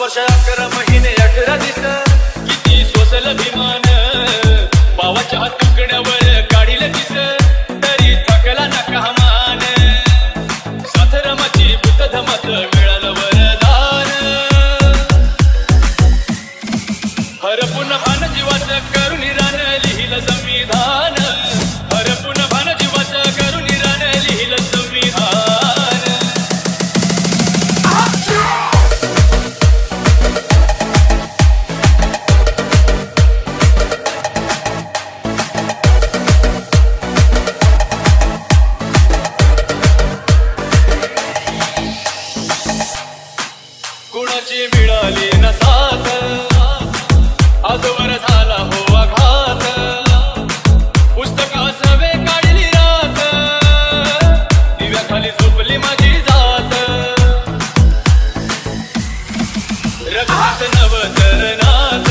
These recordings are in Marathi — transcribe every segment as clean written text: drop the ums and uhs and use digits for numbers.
वर्ष 11 महिने 18 दिस किती सोसल अभिमान पावाच्या तुकड्यावर काढील दिस तरी थकला ना कहामान साथरमाची बुद्धधमाच मिळालं वरदान हरपून भान जीवाचं करून रान लिहिलं संविधान हरपून भान जीवाचं करून रान लिहिलं संविधान कुणाची मिळाली न साथ आजवर झाला हो आघात पुस्तकास वे काढली रात दिव्याखाली झोपली माझी जात रगत नवतरनात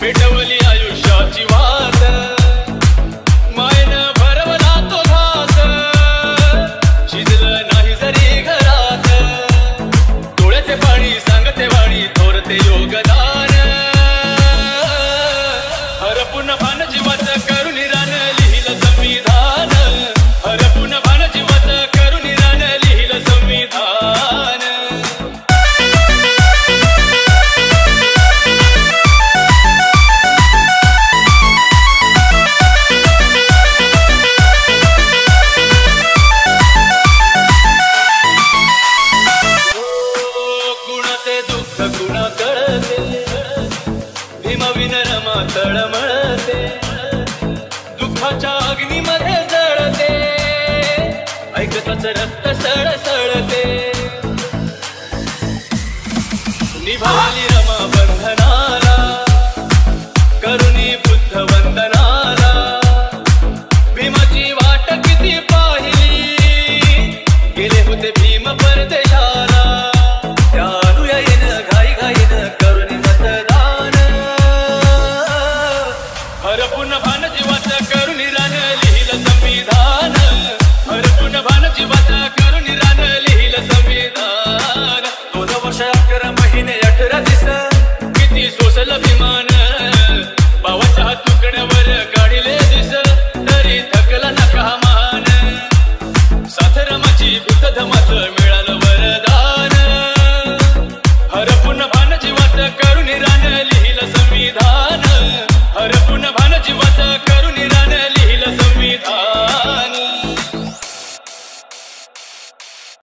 पेटवली आयुष्याची वात मायनं भरवला तो घात शिजलं नाही जरी घरात डोळ्याचे पाणी सांगते वाणी थोरते योगदान हरपून भान जीवाचं करून रान लिहिलं संविधान हरपून भान जीवाचं करून रान लिहिलं संविधान कुणाचे दुःख कुणा कळते भीमाविन रमा तळमळते दुःखाच्या अग्नीमध्ये जळते ऐकताच रक्त सळसळते निभावली रमा बंधनाला करुणी बुद्ध वंदनाला भीमाची वाट किती पाहिली गेले होते भीम परदेशाला त्या अनुयायीनं घाई घाईनं करुणी मतदान हरपून भान जीवाचं करून रान लिहिलं संविधान हरपून भान जीवाचं करून रान लिहिलं संविधान 2 वर्ष 11 महिने 18 दिस किती सोसल अभिमान